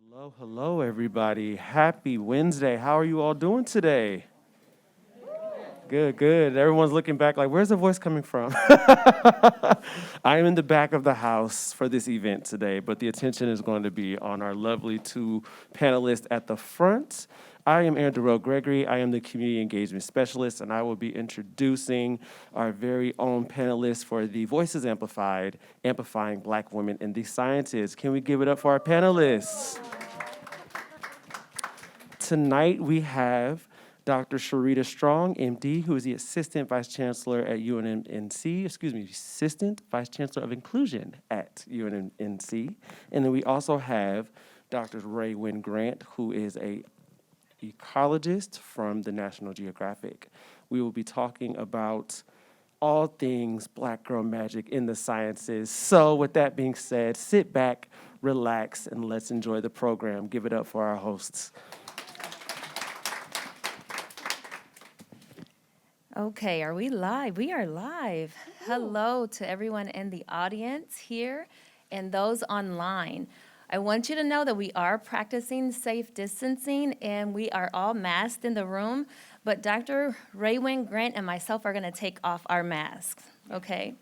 Hello, hello, everybody. Happy Wednesday. How are you all doing today? Good, good. Everyone's looking back like, where's the voice coming from? I am in the back of the house for this event today, but the attention is going to be on our lovely two panelists at the front. I am Aaron Darrell Gregory. I am the Community Engagement Specialist, and I will be introducing our very own panelists for the Voices Amplified, Amplifying Black Women in the Sciences. Can we give it up for our panelists? Tonight we have Dr. Sheritta Strong, MD, who is the Assistant Vice Chancellor at UNMNC, Assistant Vice Chancellor of Inclusion at UNMNC. And then we also have Dr. Rae Wynn-Grant, who is a ecologist from the National Geographic. We will be talking about all things Black girl magic in the sciences. So with that being said, sit back, relax, and let's enjoy the program. Give it up for our hosts. Okay, are we live? We are live. Hello to everyone in the audience here and those online. I want you to know that we are practicing safe distancing and we are all masked in the room, but Dr. Rae WynnGrant and myself are going to take off our masks, okay?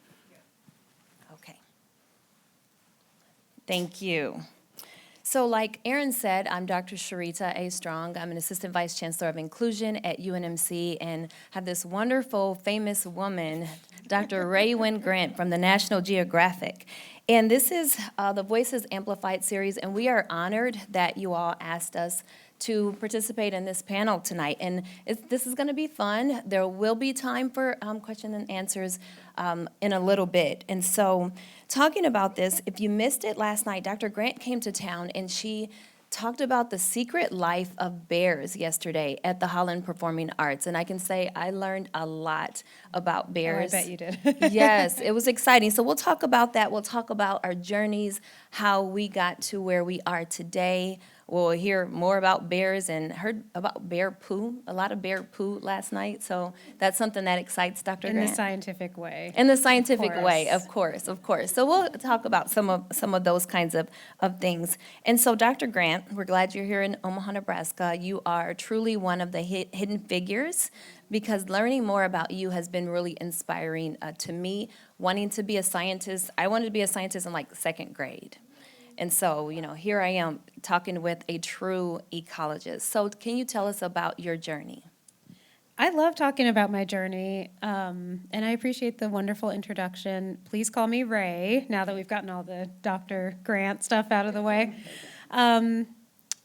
Okay. Thank you. So like Aaron said, I'm Dr. Sheritta A. Strong. I'm an Assistant Vice Chancellor of Inclusion at UNMC and have this wonderful, famous woman, Dr. Rae Wynn-Grant from the National Geographic. And this is the Voices Amplified series, and we are honored that you all asked us to participate in this panel tonight. And this is going to be fun. There will be time for question and answers in a little bit. And so talking about this, if you missed it last night, Dr. Grant came to town and she talked about the secret life of bears yesterday at the Holland Performing Arts. And I can say I learned a lot about bears. Oh, I bet you did. Yes, it was exciting. So we'll talk about that. We'll talk about our journeys, how we got to where we are today. We'll hear more about bears and heard about bear poo, a lot of bear poo last night. So that's something that excites Dr. In Grant. the scientific way. In the scientific way, course. of course. So we'll talk about some of those kinds of things. And so, Dr. Grant, we're glad you're here in Omaha, Nebraska. You are truly one of the hidden figures because learning more about you has been really inspiring to me. Wanting to be a scientist, I wanted to be a scientist in like second grade. And so, here I am talking with a true ecologist. So can you tell us about your journey? I love talking about my journey, and I appreciate the wonderful introduction. Please call me Rae, now that we've gotten all the Dr. Grant stuff out of the way.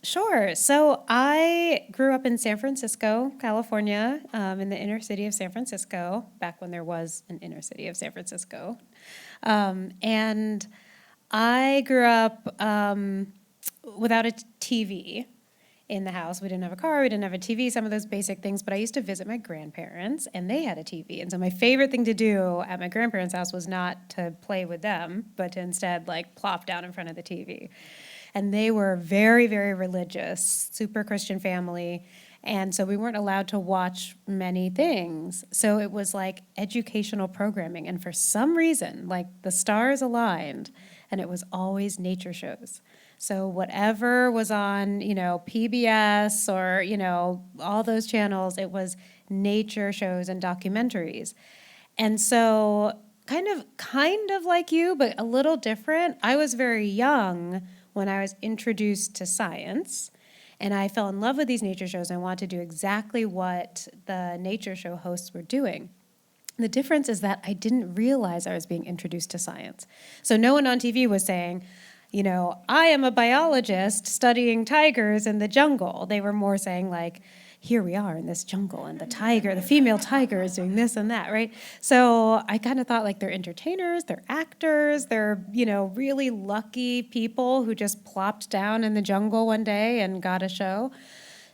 Sure. So I grew up in San Francisco, California, in the inner city of San Francisco, back when there was an inner city of San Francisco. And I grew up without a TV in the house. We didn't have a car, we didn't have a TV, some of those basic things, but I used to visit my grandparents, and they had a TV. And so my favorite thing to do at my grandparents' house was not to play with them, but to instead, plop down in front of the TV. And they were very, very religious, super Christian family, and so we weren't allowed to watch many things. So it was like educational programming, and for some reason, the stars aligned, and it was always nature shows. So whatever was on, PBS or, all those channels, it was nature shows and documentaries. And so kind of like you, but a little different. I was very young when I was introduced to science, and I fell in love with these nature shows. I wanted to do exactly what the nature show hosts were doing. The difference is that I didn't realize I was being introduced to science. So no one on TV was saying, I am a biologist studying tigers in the jungle. They were more saying here we are in this jungle and the female tiger is doing this and that, right? So I kind of thought they're entertainers, they're actors, they're, really lucky people who just plopped down in the jungle one day and got a show.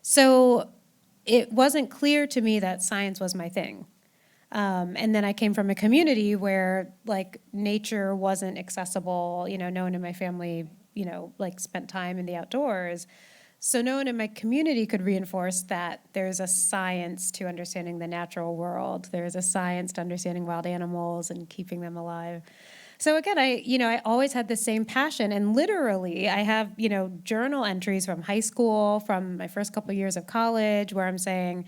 So it wasn't clear to me that science was my thing. And then I came from a community where nature wasn't accessible. No one in my family, spent time in the outdoors. So no one in my community could reinforce that there's a science to understanding the natural world. There's a science to understanding wild animals and keeping them alive. So again, I always had the same passion, and literally I have, journal entries from high school, from my first couple years of college, where I'm saying,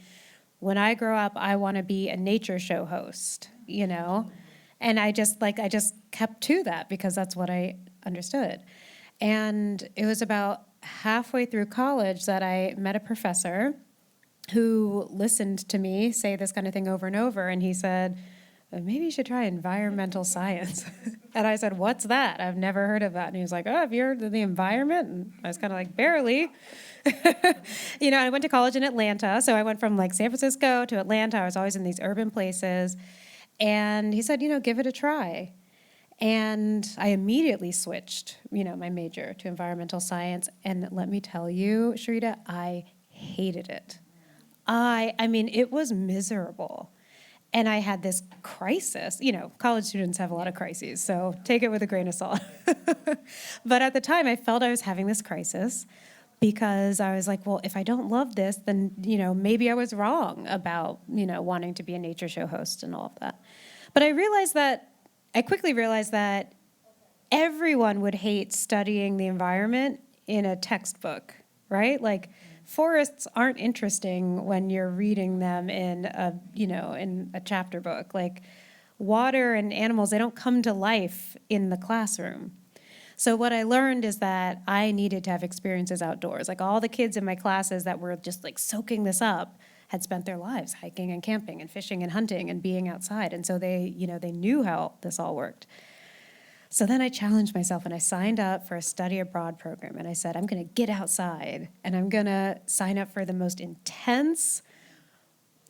when I grow up, I want to be a nature show host, and I just kept to that because that's what I understood. And it was about halfway through college that I met a professor who listened to me say this kind of thing over and over, and he said, maybe you should try environmental science. And I said, what's that? I've never heard of that. And he was like, oh, have you heard of the environment? And I was kind of like, barely. I went to college in Atlanta. So I went from like San Francisco to Atlanta. I was always in these urban places. And he said, give it a try. And I immediately switched, my major to environmental science. And let me tell you, Sheritta, I hated it. I mean, it was miserable. And I had this crisis. College students have a lot of crises, so take it with a grain of salt. But at the time, I felt I was having this crisis because I was like, well, if I don't love this, then, maybe I was wrong about, wanting to be a nature show host and all of that. But I quickly realized that everyone would hate studying the environment in a textbook, right? Like, forests aren't interesting when you're reading them in a chapter book. Like, water and animals, they don't come to life in the classroom. So what I learned is that I needed to have experiences outdoors. Like, all the kids in my classes that were just like soaking this up had spent their lives hiking and camping and fishing and hunting and being outside. And so they knew how this all worked. So then I challenged myself and I signed up for a study abroad program. And I said, I'm going to get outside and I'm going to sign up for the most intense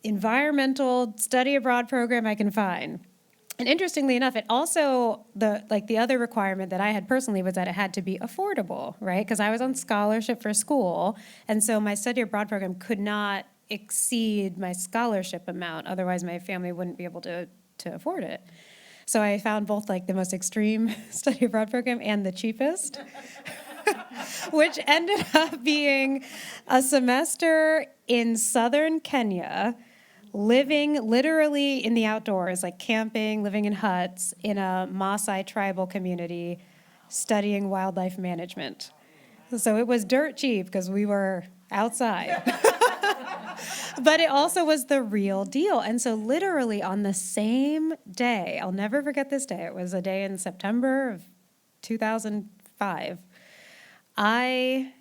environmental study abroad program I can find. And interestingly enough, it also, the other requirement that I had personally was that it had to be affordable, right? Because I was on scholarship for school. And so my study abroad program could not exceed my scholarship amount. Otherwise, my family wouldn't be able to afford it. So I found both like the most extreme study abroad program and the cheapest, which ended up being a semester in southern Kenya, living literally in the outdoors, like camping, living in huts in a Maasai tribal community, studying wildlife management. So it was dirt cheap because we were outside. But it also was the real deal. And so literally on the same day, I'll never forget this day. It was a day in September of 2005. I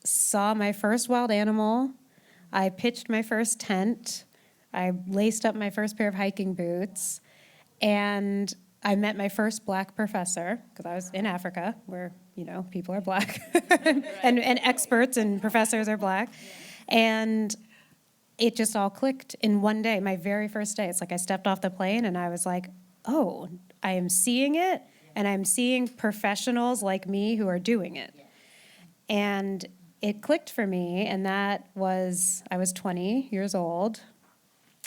saw my first wild animal. I pitched my first tent. I laced up my first pair of hiking boots. And I met my first black professor because I was in Africa where, people are black and experts and professors are black. And it just all clicked in one day, my very first day. It's like I stepped off the plane and I was like, oh, I am seeing it, and I'm seeing professionals like me who are doing it. And it clicked for me, and I was 20 years old.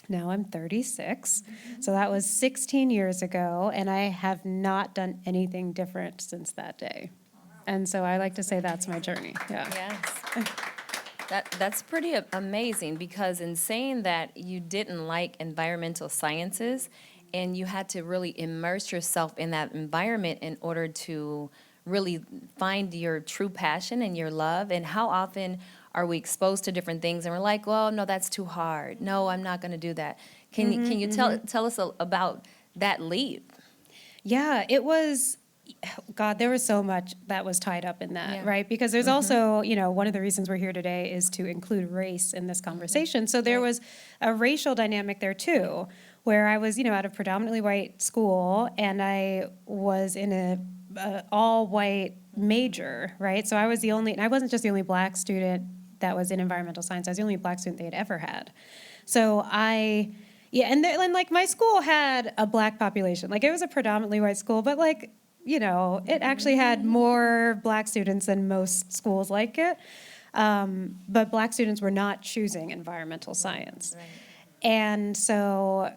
Now I'm 36. So that was 16 years ago, and I have not done anything different since that day. And so I like to say that's my journey. Yeah. Yes. That's pretty amazing, because in saying that you didn't like environmental sciences and you had to really immerse yourself in that environment in order to really find your true passion and your love. And how often are we exposed to different things and we're like, well, no, that's too hard. No, I'm not going to do that. Can you tell us about that leap? Yeah, it was, God, there was so much that was tied up in that, right? Because there's also, one of the reasons we're here today is to include race in this conversation. So there was a racial dynamic there too, where I was, at a predominantly white school, and I was in a all-white major, right? So I was and I wasn't just the only black student that was in environmental science. I was the only black student they had ever had. So and my school had a black population. Like, it was a predominantly white school, but it actually had more black students than most schools like it. But black students were not choosing environmental science. Right. And so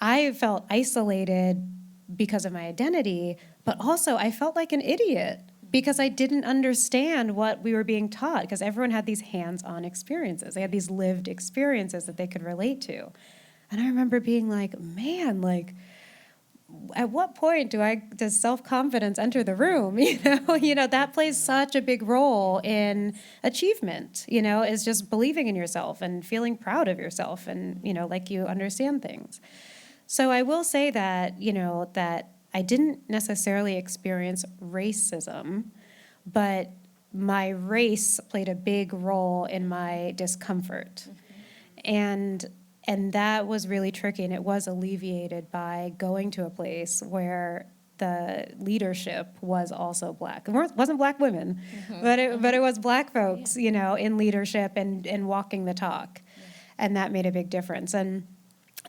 I felt isolated because of my identity, but also I felt like an idiot because I didn't understand what we were being taught, because everyone had these hands-on experiences. They had these lived experiences that they could relate to. And I remember being like, man, at what point does self-confidence enter the room? That plays such a big role in achievement, is just believing in yourself and feeling proud of yourself and, like you understand things. So I will say that, that I didn't necessarily experience racism, but my race played a big role in my discomfort. And that was really tricky, and it was alleviated by going to a place where the leadership was also Black. It wasn't Black women, but it was Black folks, in leadership and walking the talk. And that made a big difference. And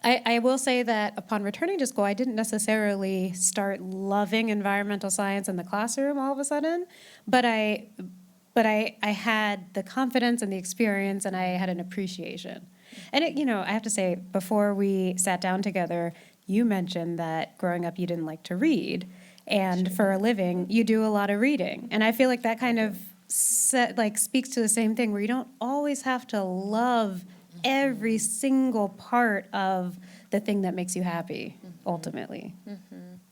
I will say that upon returning to school, I didn't necessarily start loving environmental science in the classroom all of a sudden, but I had the confidence and the experience, and I had an appreciation. And I have to say, before we sat down together, you mentioned that growing up you didn't like to read, and for a living you do a lot of reading. And I feel like that kind of speaks to the same thing, where you don't always have to love every single part of the thing that makes you happy, ultimately.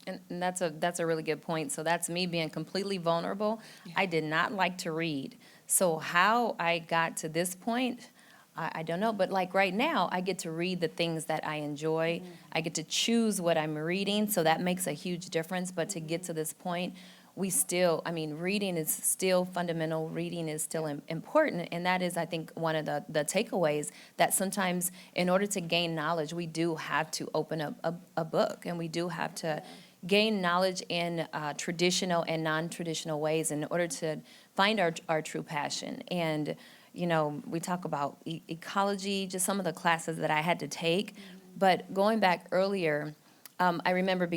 And that's a really good point. So that's me being completely vulnerable. I did not like to read. So how I got to this point, I don't know, but like right now, I get to read the things that I enjoy. I get to choose what I'm reading, so that makes a huge difference. But to get to this point, reading is still fundamental. Reading is still important, and that is, I think, one of the takeaways, that sometimes in order to gain knowledge, we do have to open up a book, and we do have to gain knowledge in traditional and non-traditional ways in order to find our true passion. And we talk about ecology, just some of the classes that I had to take. But going back earlier, I remember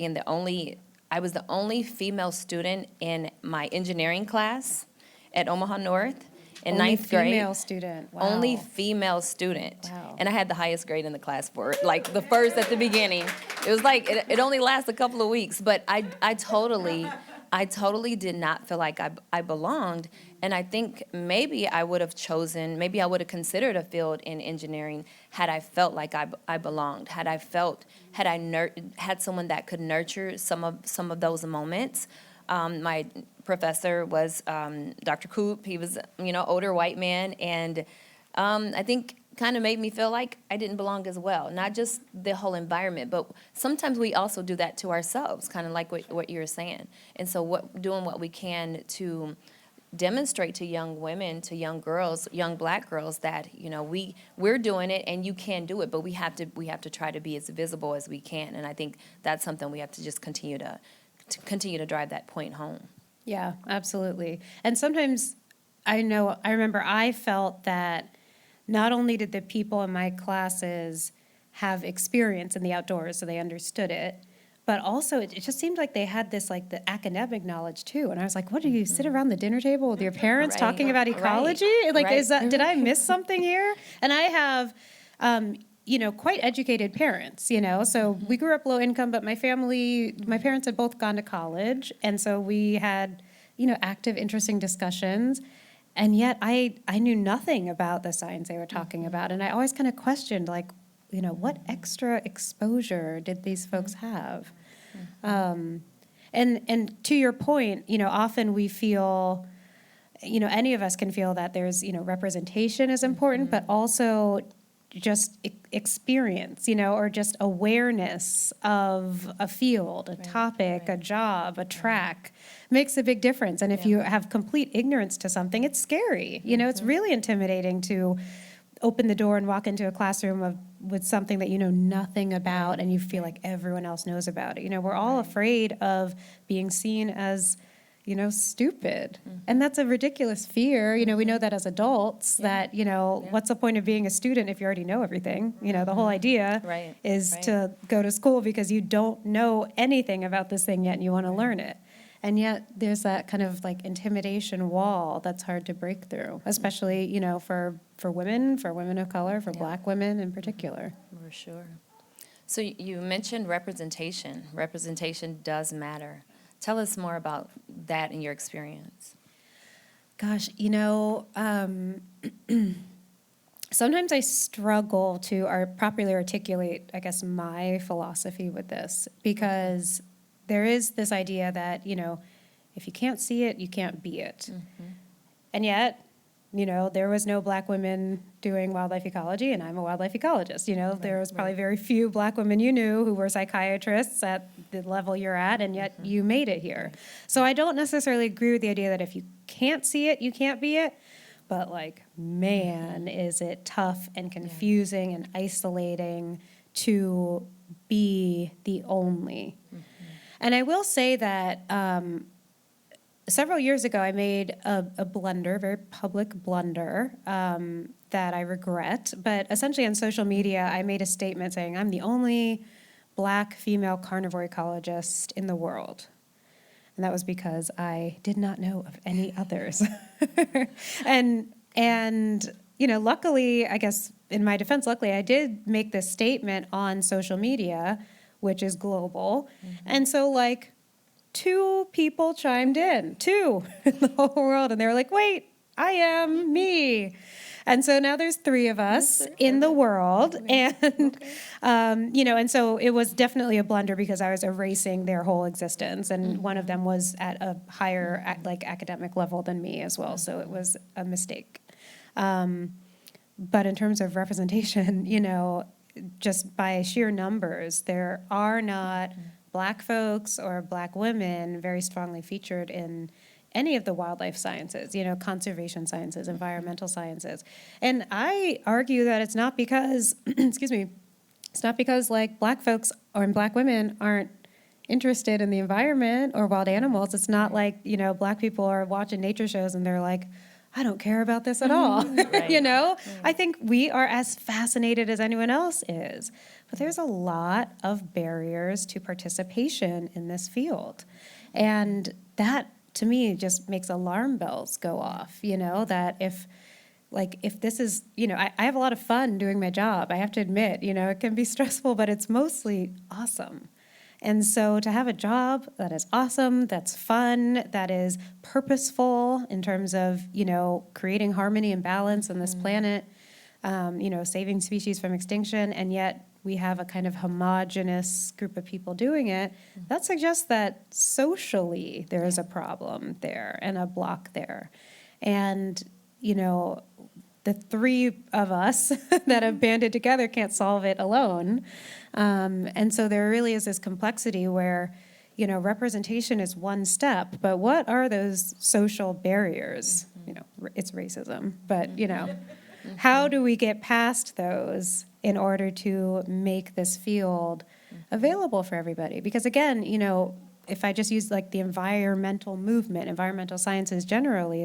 I was the only female student in my engineering class at Omaha North in ninth grade. Only female student. Wow. Only female student. Wow. And I had the highest grade in the class for it, like the first at the beginning. It was like, it only lasted a couple of weeks, but I totally did not feel like I belonged. And I think maybe I would have considered a field in engineering had I felt like I belonged, had I had someone that could nurture some of those moments. My professor was Dr. Coop. He was, older white man, and I think kind of made me feel like I didn't belong as well. Not just the whole environment, but sometimes we also do that to ourselves, kind of like what you were saying. And so doing what we can to demonstrate to young women, to young girls, young Black girls, that we're doing it and you can do it, but we have to try to be as visible as we can. And I think that's something we have to just continue to drive that point home. Yeah, absolutely. And sometimes I remember I felt that not only did the people in my classes have experience in the outdoors, so they understood it, but also it just seemed like they had this, like, the academic knowledge too. And I was like, what, do you sit around the dinner table with your parents talking about ecology? Like, did I miss something here? And I have, quite educated parents, so we grew up low income, but my parents had both gone to college. And so we had, active, interesting discussions. And yet I knew nothing about the science they were talking about. And I always kind of questioned, like, what extra exposure did these folks have? And to your point, often we feel, any of us can feel that there's, representation is important, but also just experience, or just awareness of a field, a topic, a job, a track makes a big difference. And if you have complete ignorance to something, it's scary. It's really intimidating to open the door and walk into a classroom with something that you know nothing about and you feel like everyone else knows about it. We're all afraid of being seen as, stupid. And that's a ridiculous fear. We know that as adults, that, what's the point of being a student if you already know everything? The whole idea is to go to school because you don't know anything about this thing yet and you want to learn it. And yet there's that kind of like intimidation wall that's hard to break through, especially, for women of color, for Black women in particular. For sure. So you mentioned representation. Representation does matter. Tell us more about that in your experience. Gosh, sometimes I struggle to properly articulate, I guess, my philosophy with this, because there is this idea that, if you can't see it, you can't be it. And yet, there was no Black women doing wildlife ecology, and I'm a wildlife ecologist. There was probably very few Black women you knew who were psychiatrists at the level you're at, and yet you made it here. So I don't necessarily agree with the idea that if you can't see it, you can't be it. But man, is it tough and confusing and isolating to be the only. And I will say that several years ago, I made a blunder, very public blunder, that I regret. But essentially on social media, I made a statement saying, I'm the only Black female carnivore ecologist in the world. And that was because I did not know of any others. And luckily, I guess in my defense, luckily I did make this statement on social media, which is global. And so 2 people chimed in, 2 in the whole world. And they were like, wait, I am me. And so now there's 3 of us in the world. And, and so it was definitely a blunder because I was erasing their whole existence. And one of them was at a higher academic level than me as well. So it was a mistake. But in terms of representation, just by sheer numbers, there are not Black folks or Black women very strongly featured in any of the wildlife sciences, conservation sciences, environmental sciences. And I argue that it's not because, excuse me, it's not because Black folks or Black women aren't interested in the environment or wild animals. It's not Black people are watching nature shows and they're like, I don't care about this at all. Right. I think we are as fascinated as anyone else is. But there's a lot of barriers to participation in this field. And that, to me, just makes alarm bells go off, that if this is, I have a lot of fun doing my job. I have to admit, it can be stressful, but it's mostly awesome. And so to have a job that is awesome, that's fun, that is purposeful in terms of, creating harmony and balance on this planet, saving species from extinction, and yet we have a kind of homogenous group of people doing it, that suggests that socially there is a problem there and a block there. And, the 3 of us that have banded together can't solve it alone. And so there really is this complexity where, representation is one step, but what are those social barriers? It's racism, but, how do we get past those in order to make this field available for everybody? Because again, if I just use the environmental movement, environmental sciences generally,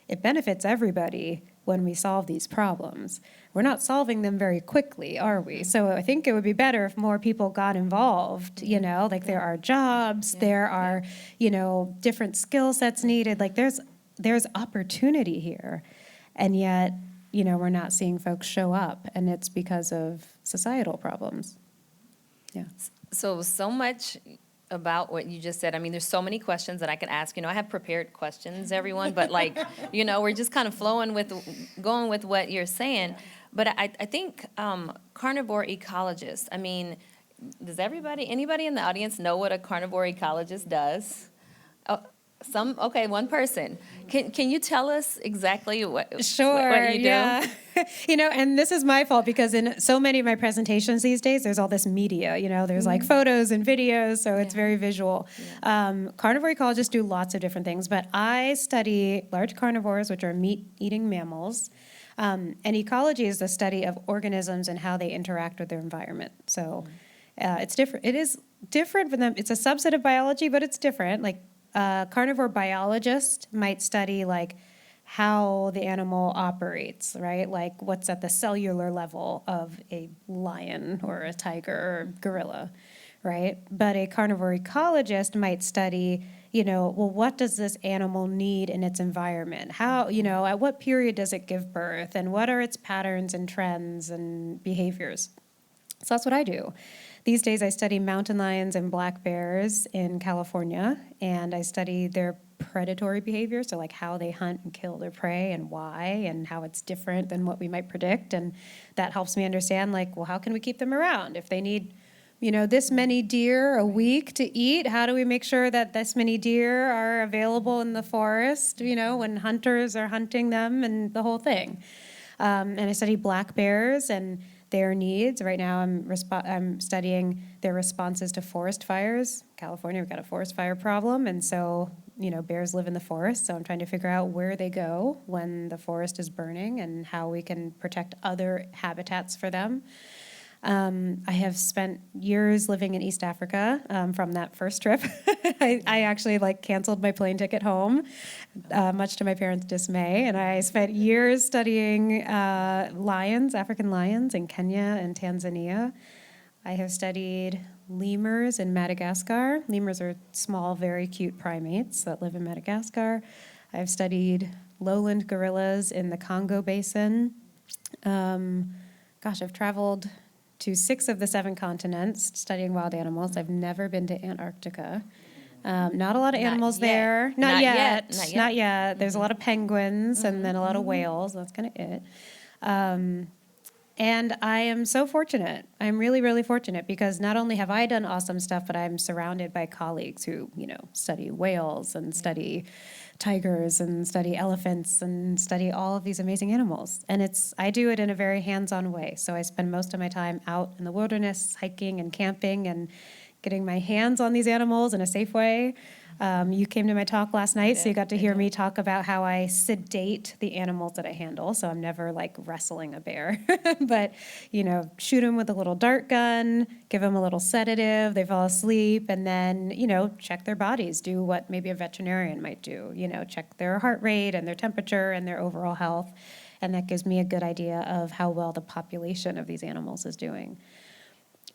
it benefits everybody when we solve these problems. We're not solving them very quickly, are we? So I think it would be better if more people got involved, there are jobs, there are, different skill sets needed, there's opportunity here. And yet, we're not seeing folks show up, and it's because of societal problems. Yeah. So much about what you just said. I mean, there's so many questions that I could ask. I have prepared questions, everyone, but we're just kind of going with what you're saying. But I think carnivore ecologist, I mean, does anybody in the audience know what a carnivore ecologist does? Oh, one person. Can you tell us exactly what you do? Yeah. And this is my fault because in so many of my presentations these days, there's all this media, there's photos and videos, so it's very visual. Yeah. Carnivore ecologists do lots of different things, but I study large carnivores, which are meat-eating mammals. And ecology is the study of organisms and how they interact with their environment. So it's different. It is different from them. It's a subset of biology, but it's different. Carnivore biologist might study how the animal operates, right? What's at the cellular level of a lion or a tiger or gorilla, right? But a carnivore ecologist might study, what does this animal need in its environment? How, at what period does it give birth? And what are its patterns and trends and behaviors? So that's what I do. These days I study mountain lions and black bears in California, and I study their predatory behavior, so like how they hunt and kill their prey and why, and how it's different than what we might predict. And that helps me understand, like, well, how can we keep them around? If they need, this many deer a week to eat, how do we make sure that this many deer are available in the forest, when hunters are hunting them and the whole thing? And I study black bears and their needs. Right now I'm studying their responses to forest fires. California, we've got a forest fire problem, and so, bears live in the forest, so I'm trying to figure out where they go when the forest is burning and how we can protect other habitats for them. I have spent years living in East Africa from that first trip. I actually canceled my plane ticket home, much to my parents' dismay, and I spent years studying lions, African lions in Kenya and Tanzania. I have studied lemurs in Madagascar. Lemurs are small, very cute primates that live in Madagascar. I've studied lowland gorillas in the Congo Basin. I've traveled to 6 of the 7 continents studying wild animals. I've never been to Antarctica. Not a lot of animals there. Not yet. There's a lot of penguins and then a lot of whales. That's kind of it. And I am so fortunate. I'm really, really fortunate because not only have I done awesome stuff, but I'm surrounded by colleagues who, study whales and study tigers and study elephants and study all of these amazing animals. And I do it in a very hands-on way. So I spend most of my time out in the wilderness, hiking and camping and getting my hands on these animals in a safe way. You came to my talk last night, so you got to hear me talk about how I sedate the animals that I handle. So I'm never wrestling a bear, but, shoot them with a little dart gun, give them a little sedative, they fall asleep, and then, check their bodies, do what maybe a veterinarian might do, check their heart rate and their temperature and their overall health. And that gives me a good idea of how well the population of these animals is doing.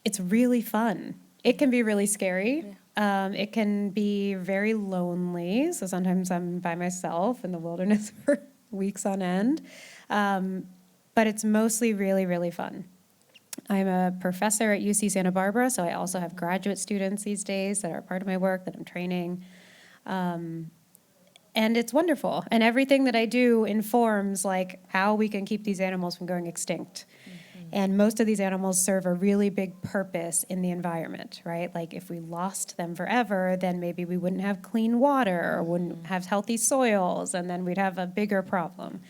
It's really fun. It can be really scary. It can be very lonely. So sometimes I'm by myself in the wilderness for weeks on end. But it's mostly really, really fun. I'm a professor at UC Santa Barbara, so I also have graduate students these days that are part of my work that I'm training. And it's wonderful. And everything that I do informs how we can keep these animals from going extinct. And most of these animals serve a really big purpose in the environment, right? If we lost them forever, then maybe we wouldn't have clean water or wouldn't have healthy soils, and then we'd have a bigger problem.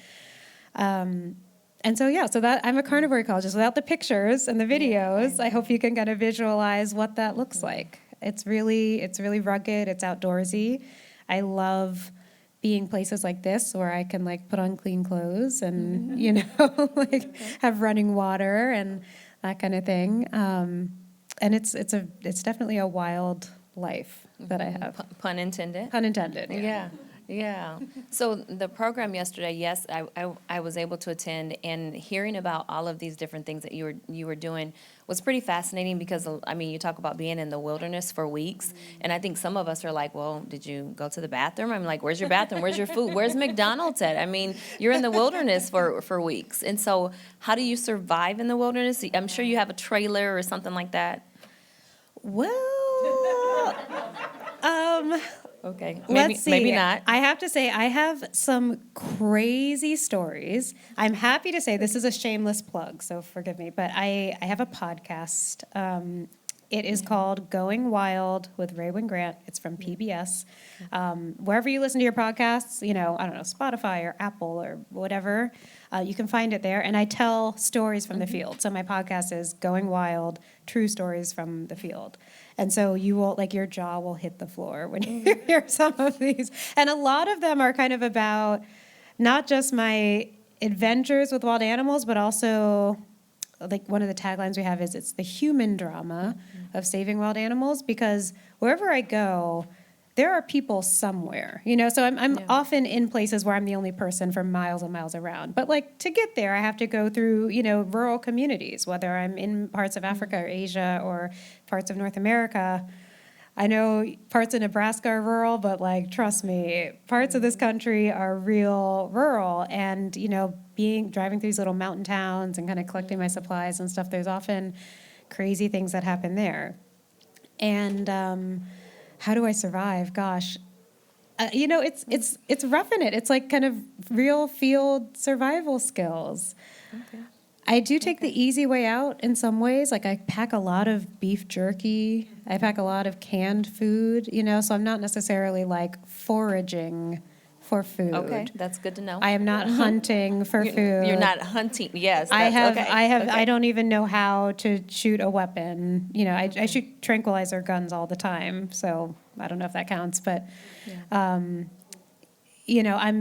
So that I'm a carnivore ecologist. Without the pictures and the videos, I hope you can kind of visualize what that looks like. It's really rugged, it's outdoorsy. I love being places like this where I can put on clean clothes and, have running water and that kind of thing. And it's definitely a wild life that I have. Pun intended. Pun intended. Yeah. So the program yesterday, yes, I was able to attend, and hearing about all of these different things that you were doing was pretty fascinating because, you talk about being in the wilderness for weeks, and I think some of us are like, well, did you go to the bathroom? I'm like, where's your bathroom? Where's your food? Where's McDonald's at? You're in the wilderness for weeks. And so how do you survive in the wilderness? I'm sure you have a trailer or something like that. Well, okay. Let's see. Maybe not. I have to say, I have some crazy stories. I'm happy to say this is a shameless plug, so forgive me, but I have a podcast. It is called Going Wild with Rae Wynn-Grant. It's from PBS. Wherever you listen to your podcasts, I don't know, Spotify or Apple or whatever, you can find it there. And I tell stories from the field. So my podcast is Going Wild, True Stories from the Field. And so you will, your jaw will hit the floor when you hear some of these. And a lot of them are kind of about not just my adventures with wild animals, but also one of the taglines we have is it's the human drama of saving wild animals, because wherever I go, there are people somewhere, so I'm often in places where I'm the only person for miles and miles around. But to get there, I have to go through, rural communities, whether I'm in parts of Africa or Asia or parts of North America. I know parts of Nebraska are rural, but trust me, parts of this country are real rural. And, driving through these little mountain towns and kind of collecting my supplies and stuff, there's often crazy things that happen there. And how do I survive? Gosh, it's roughing it. It's like kind of real field survival skills. Okay. I do take the easy way out in some ways. Like I pack a lot of beef jerky. I pack a lot of canned food, so I'm not necessarily like foraging for food. Okay, that's good to know. I am not hunting for food. You're not hunting. Yes, I that's have, okay. I have, Okay. I don't even know how to shoot a weapon. I shoot tranquilizer guns all the time, so I don't know if that counts, but, I'm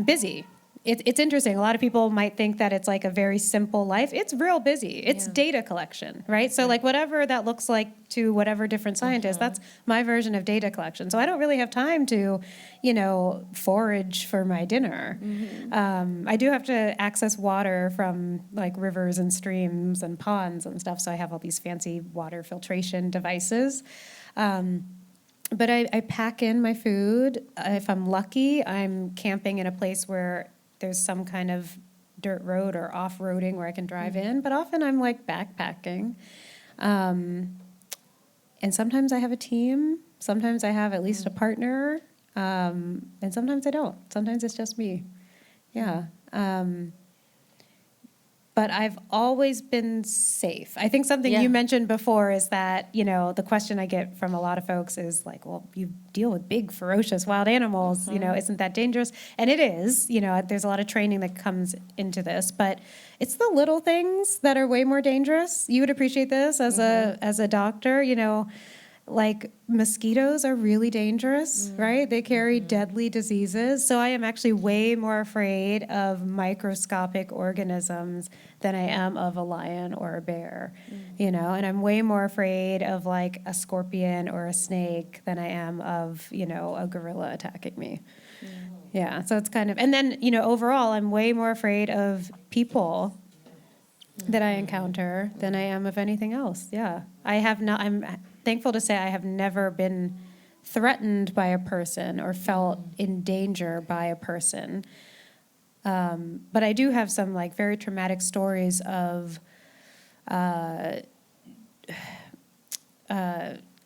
busy. It's interesting. A lot of people might think that it's like a very simple life. It's real busy. It's Yeah. data collection, right? So like whatever that looks like to whatever different scientists, that's my version of data collection. So I don't really have time to, forage for my dinner. I do have to access water from like rivers and streams and ponds and stuff. So I have all these fancy water filtration devices. But I pack in my food. If I'm lucky, I'm camping in a place where there's some kind of dirt road or off-roading where I can drive in. But often I'm like backpacking. And sometimes I have a team. Sometimes I have at least a partner. And sometimes I don't. Sometimes it's just me. Yeah. But I've always been safe. I think something Yeah. you mentioned before is that, the question I get from a lot of folks is like, well, you deal with big, ferocious wild animals, isn't that dangerous? And it is, there's a lot of training that comes into this, but it's the little things that are way more dangerous. You would appreciate this as a doctor, like mosquitoes are really dangerous, right? They carry deadly diseases. So I am actually way more afraid of microscopic organisms than I am of a lion or a bear, and I'm way more afraid of like a scorpion or a snake than I am of, a gorilla attacking me. Yeah, so it's kind of, and then, overall, I'm way more afraid of people that I encounter than I am of anything else. Yeah, I'm thankful to say I have never been threatened by a person or felt in danger by a person. But I do have some like very traumatic stories of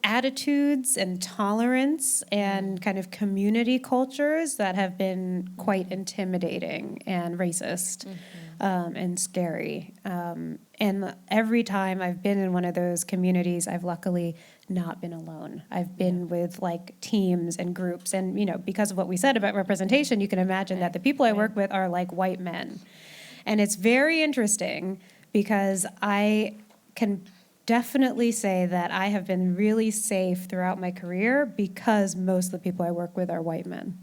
attitudes and tolerance and kind of community cultures that have been quite intimidating and racist. And scary. And every time I've been in one of those communities, I've luckily not been alone. I've been with like teams and groups. And, because of what we said about representation, you can imagine that the people I work with are like white men. And it's very interesting because I can definitely say that I have been really safe throughout my career because most of the people I work with are white men.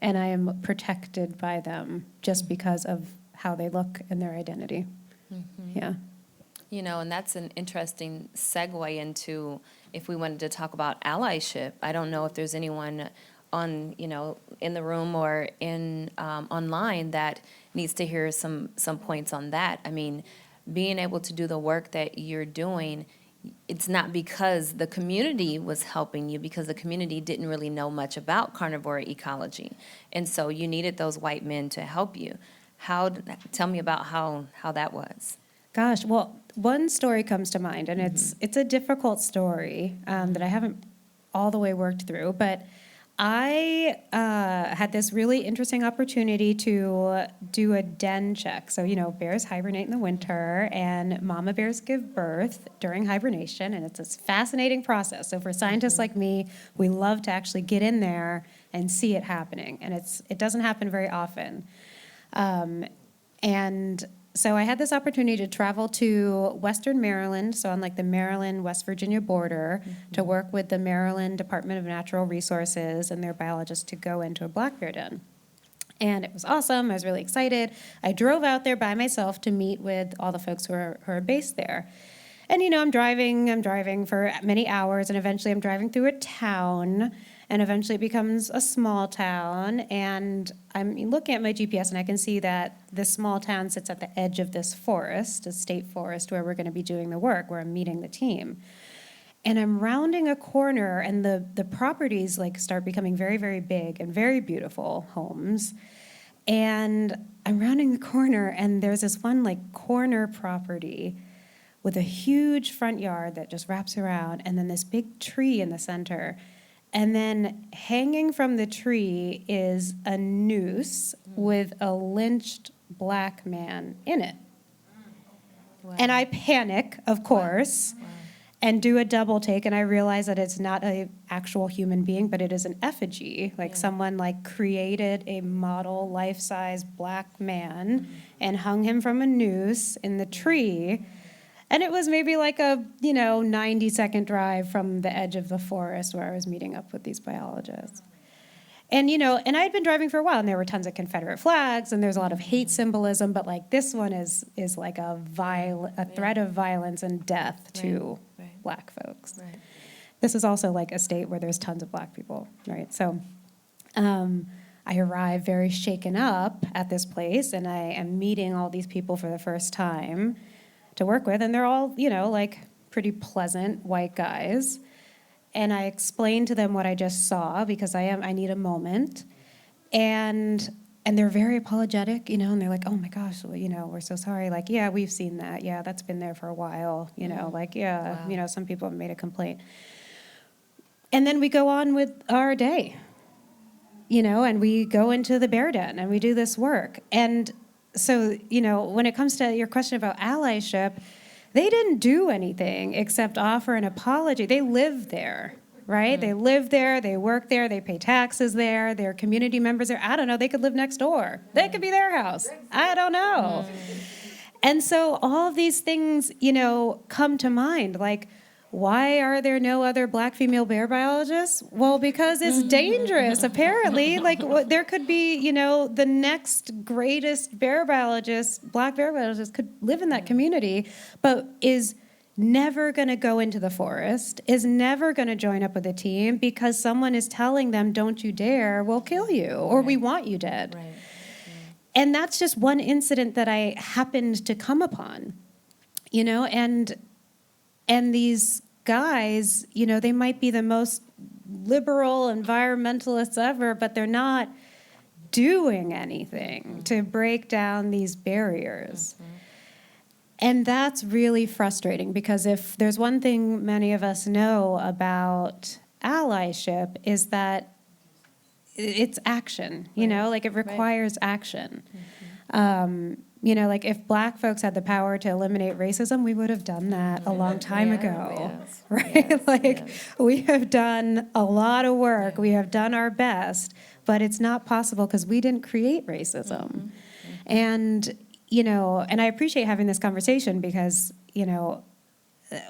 And I am protected by them just because of how they look and their identity. Yeah. And that's an interesting segue into if we wanted to talk about allyship. I don't know if there's anyone on, in the room or in online that needs to hear some points on that. I mean, being able to do the work that you're doing, it's not because the community was helping you, because the community didn't really know much about carnivore ecology. And so you needed those white men to help you. Tell me about how that was. Gosh, well, one story comes to mind, and it's a difficult story that I haven't all the way worked through, but I had this really interesting opportunity to do a den check. So, bears hibernate in the winter, and mama bears give birth during hibernation, and it's this fascinating process. So for scientists like me, we love to actually get in there and see it happening, and it doesn't happen very often. And so I had this opportunity to travel to Western Maryland, so on like the Maryland-West Virginia border, to work with the Maryland Department of Natural Resources and their biologists to go into a black bear den. And it was awesome. I was really excited. I drove out there by myself to meet with all the folks who are based there. And, I'm driving for many hours, and eventually I'm driving through a town, and eventually it becomes a small town, and I'm looking at my GPS, and I can see that this small town sits at the edge of this forest, a state forest, where we're going to be doing the work, where I'm meeting the team. And I'm rounding a corner, and the properties start becoming very, very big and very beautiful homes. And I'm rounding the corner, and there's this one corner property with a huge front yard that just wraps around, and then this big tree in the center. And then hanging from the tree is a noose with a lynched black man in it. Wow. And I panic, of course, and do a double take, and I realize that it's not an actual human being, but it is an effigy. Like someone like created a model life-size black man and hung him from a noose in the tree. And it was maybe like a, 90-second drive from the edge of the forest where I was meeting up with these biologists. And, and I had been driving for a while, and there were tons of Confederate flags, and there's a lot of hate symbolism, but like this one is like a threat of violence and death to Black folks. Right. This is also like a state where there's tons of Black people, right? So I arrive very shaken up at this place, and I am meeting all these people for the first time to work with, and they're all, like pretty pleasant white guys. And I explained to them what I just saw because I need a moment. And they're very apologetic, and they're like, oh my gosh, well, we're so sorry. Like, yeah, we've seen that. Yeah, that's been there for a while, like, yeah, Wow. some people have made a complaint. And then we go on with our day, and we go into the bear den and we do this work. And so, when it comes to your question about allyship, they didn't do anything except offer an apology. They live there, right? They live there, they work there, they pay taxes there, they're community members there. I don't know, they could live next door. That could be their house. I don't know. And so all of these things, come to mind, like, why are there no other Black female bear biologists? Well, because it's dangerous, apparently. Like, there could be, the next greatest bear biologist, Black bear biologist, could live in that community, but is never going to go into the forest, is never going to join up with a team because someone is telling them, don't you dare, we'll kill you, or we want you dead. Right. And that's just one incident that I happened to come upon, and these guys, they might be the most liberal environmentalists ever, but they're not doing anything to break down these barriers. And that's really frustrating because if there's one thing many of us know about allyship is that it's action, like it requires action. Like if Black folks had the power to eliminate racism, we would have done that a long time ago, Yes. right? Yes. We have done a lot of work. We have done our best, but it's not possible because we didn't create racism. And, and I appreciate having this conversation because,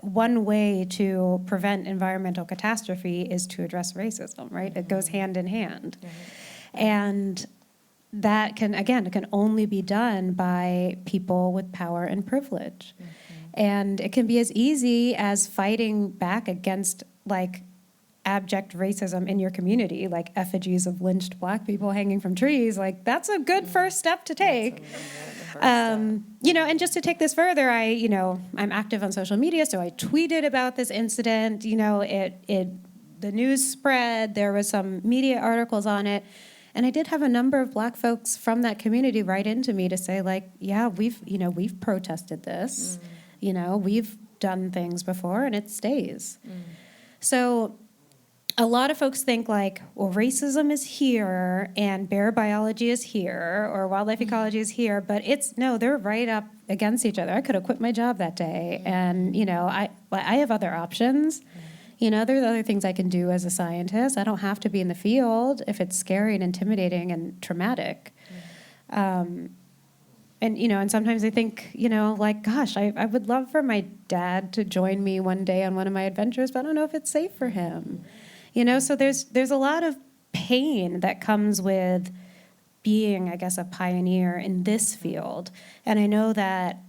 one way to prevent environmental catastrophe is to address racism, right? It goes hand in hand. And that can only be done by people with power and privilege. And it can be as easy as fighting back against like abject racism in your community, like effigies of lynched Black people hanging from trees. Like that's a good first step to take. And just to take this further, I'm active on social media, so I tweeted about this incident. The news spread. There was some media articles on it. And I did have a number of Black folks from that community write into me to say, like, yeah, we've protested this. We've done things before, and it stays. So a lot of folks think, like, well, racism is here, and bear biology is here, or wildlife ecology is here, but they're right up against each other. I could have quit my job that day, and, I have other options. There's other things I can do as a scientist. I don't have to be in the field if it's scary and intimidating and traumatic. And sometimes I think, like, gosh, I would love for my dad to join me one day on one of my adventures, but I don't know if it's safe for him. So there's a lot of pain that comes with being, I guess, a pioneer in this field. And I know that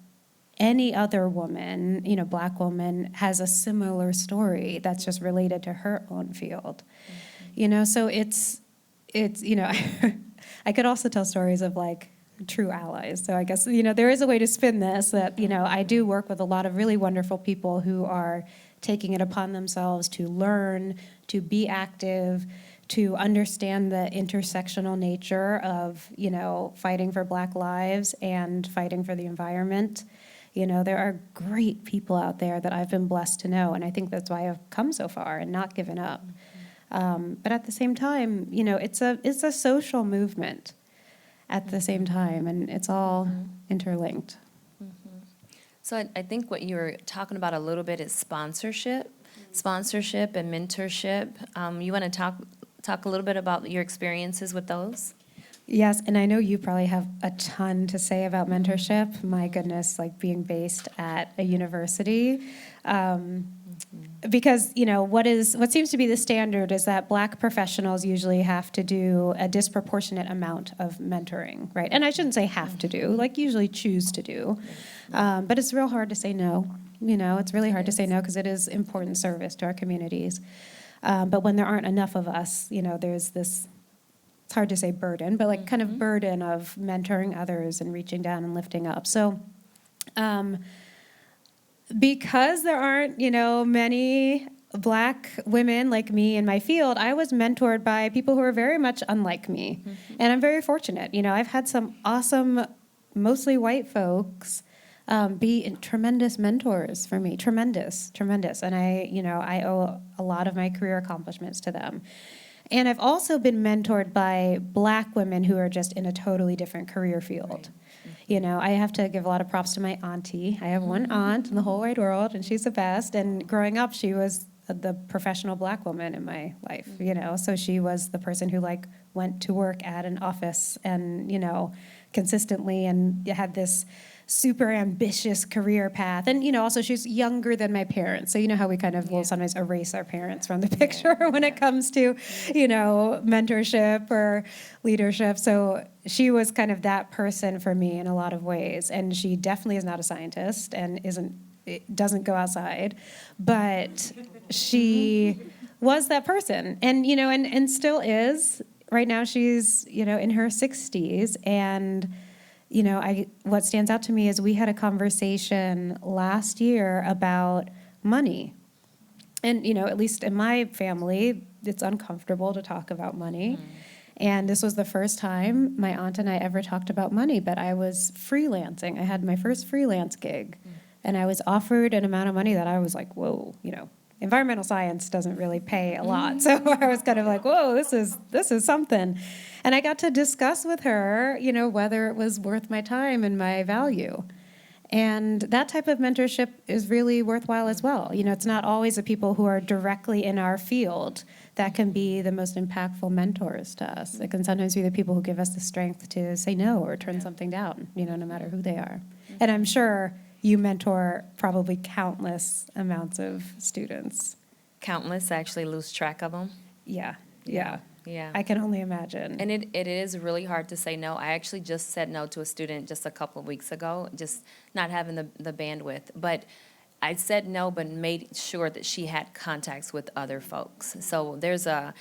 any other woman, Black woman, has a similar story that's just related to her own field. So it's I could also tell stories of like true allies. So I guess, there is a way to spin this that, I do work with a lot of really wonderful people who are taking it upon themselves to learn, to be active, to understand the intersectional nature of, fighting for Black lives and fighting for the environment. There are great people out there that I've been blessed to know, and I think that's why I've come so far and not given up. But at the same time, it's a social movement at the same time, and it's all interlinked. So I think what you were talking about a little bit is sponsorship and mentorship. You want to talk a little bit about your experiences with those? Yes, and I know you probably have a ton to say about mentorship. My goodness, like being based at a university. Because, what seems to be the standard is that Black professionals usually have to do a disproportionate amount of mentoring, right? And I shouldn't say have to do, like usually choose to do. But it's real hard to say no. It's really hard to say no because it is important service to our communities. But when there aren't enough of us, there's this, it's hard to say burden, but like kind of burden of mentoring others and reaching down and lifting up. So because there aren't, many Black women like me in my field, I was mentored by people who are very much unlike me. And I'm very fortunate. I've had some awesome, mostly white folks be tremendous mentors for me. Tremendous. And I owe a lot of my career accomplishments to them. And I've also been mentored by Black women who are just in a totally different career field. I have to give a lot of props to my auntie. I have one aunt in the whole wide world, and she's the best. And growing up, she was the professional Black woman in my life, So she was the person who, went to work at an office and, consistently and had this super ambitious career path. And, also she's younger than my parents. So how we kind of will sometimes erase our parents from the picture when it comes to, mentorship or leadership. So she was kind of that person for me in a lot of ways. And she definitely is not a scientist and doesn't go outside, but she was that person. And, and still is. Right now she's, in her 60s. And what stands out to me is we had a conversation last year about money. And, at least in my family, it's uncomfortable to talk about money. And this was the first time my aunt and I ever talked about money, but I was freelancing. I had my first freelance gig, and I was offered an amount of money that I was like, whoa, environmental science doesn't really pay a lot. So I was kind of like, whoa, this is something. And I got to discuss with her, whether it was worth my time and my value. And that type of mentorship is really worthwhile as well. It's not always the people who are directly in our field that can be the most impactful mentors to us. It can sometimes be the people who give us the strength to say no or turn something down, no matter who they are. And I'm sure you mentor probably countless amounts of students. Countless, I actually lose track of them. Yeah. I can only imagine. And it is really hard to say no. I actually just said no to a student just a couple of weeks ago, just not having the bandwidth. But I said no, but made sure that she had contacts with other folks. So there's a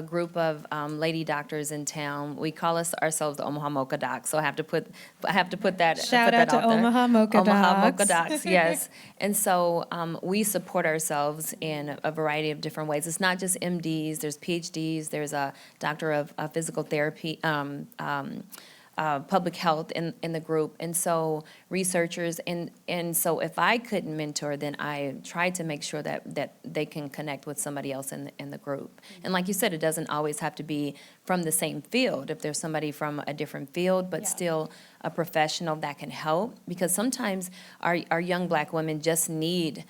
group of lady doctors in town. We call ourselves the Omaha Mocha Docs. So I have to put that Shout out to Omaha Mocha Docs. Omaha Mocha Docs, yes. And so we support ourselves in a variety of different ways. It's not just MDs. There's PhDs. There's a doctor of physical therapy. Public health in the group, and so researchers, and so if I couldn't mentor, then I tried to make sure that they can connect with somebody else in the group. And like you said, it doesn't always have to be from the same field. If there's somebody from a different field, but still a professional that can help, because sometimes our young Black women just need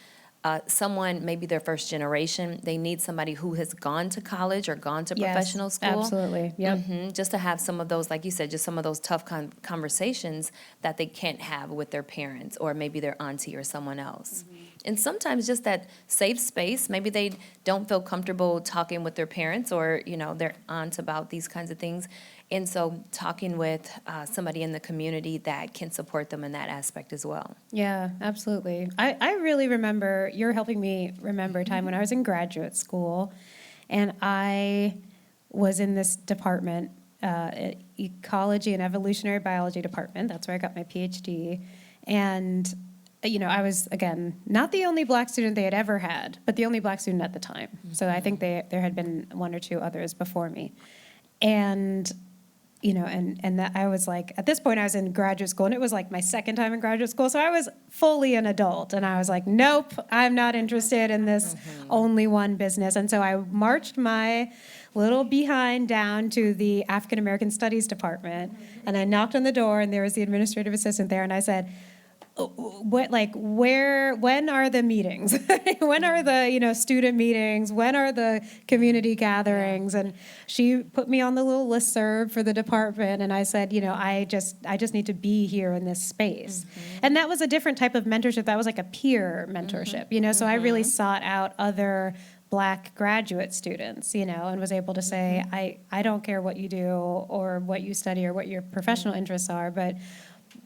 someone, maybe their first generation, they need somebody who has gone to college or gone to professional school. Absolutely. Yep. Just to have some of those, like you said, just some of those tough conversations that they can't have with their parents or maybe their auntie or someone else. And sometimes just that safe space, maybe they don't feel comfortable talking with their parents or, their aunt about these kinds of things. And so talking with somebody in the community that can support them in that aspect as well. Yeah, absolutely. I really remember, you're helping me remember a time when I was in graduate school, and I was in this department, ecology and evolutionary biology department. That's where I got my PhD. And, I was, again, not the only Black student they had ever had, but the only Black student at the time. So I think there had been one or two others before me. And and that I was like, at this point I was in graduate school, and it was like my second time in graduate school. So I was fully an adult, and I was like, nope, I'm not interested in this only one business. And so I marched my little behind down to the African American Studies department, and I knocked on the door, and there was the administrative assistant there, and I said, when are the meetings? When are the, student meetings? When are the community gatherings? And she put me on the little listserv for the department, and I said, I just need to be here in this space. And that was a different type of mentorship. That was like a peer mentorship, so I really sought out other Black graduate students, and was able to say, I don't care what you do or what you study or what your professional interests are, but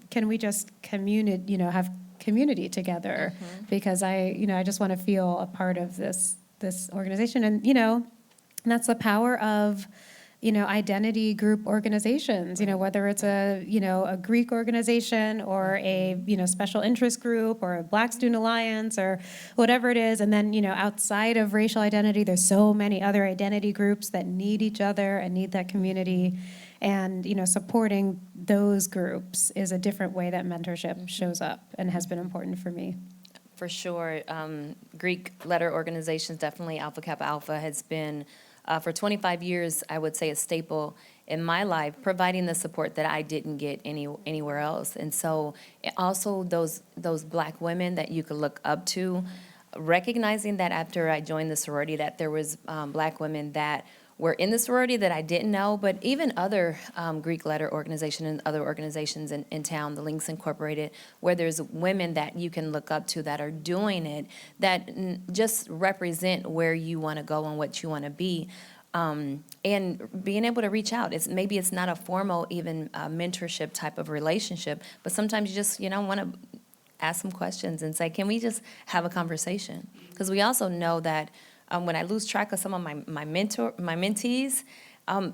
can we just have community together? Because I just want to feel a part of this organization, and that's the power of identity group organizations. Whether it's a Greek organization or a special interest group or a Black Student Alliance or whatever it is, and then outside of racial identity, there's so many other identity groups that need each other and need that community. And, supporting those groups is a different way that mentorship shows up and has been important for me. For sure. Greek letter organizations, definitely Alpha Kappa Alpha, has been, for 25 years, I would say, a staple in my life, providing the support that I didn't get anywhere else. And so also those Black women that you could look up to, recognizing that after I joined the sorority that there was Black women that were in the sorority that I didn't know, but even other Greek letter organization and other organizations in town, the Links Incorporated, where there's women that you can look up to that are doing it, that just represent where you want to go and what you want to be. And being able to reach out. Maybe it's not a formal even mentorship type of relationship, but sometimes you just want to ask some questions and say, can we just have a conversation? Because we also know that when I lose track of some of my mentees,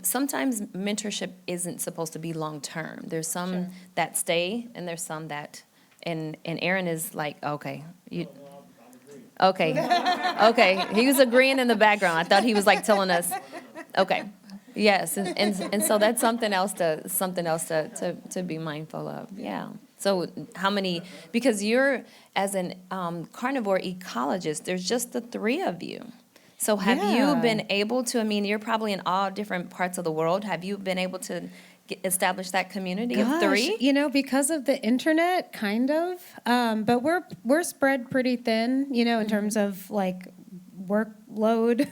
sometimes mentorship isn't supposed to be long term. There's some that stay, and there's some that, and Aaron is like, okay, okay. He was agreeing in the background. I thought he was like telling us, okay, yes, and so that's something else to be mindful of. Yeah. So how many? Because you're as an carnivore ecologist, there's just the three of you. So have you been able to, you're probably in all different parts of the world. Have you been able to establish that community of three? Because of the internet, kind of. But we're spread pretty thin, in terms of like workload.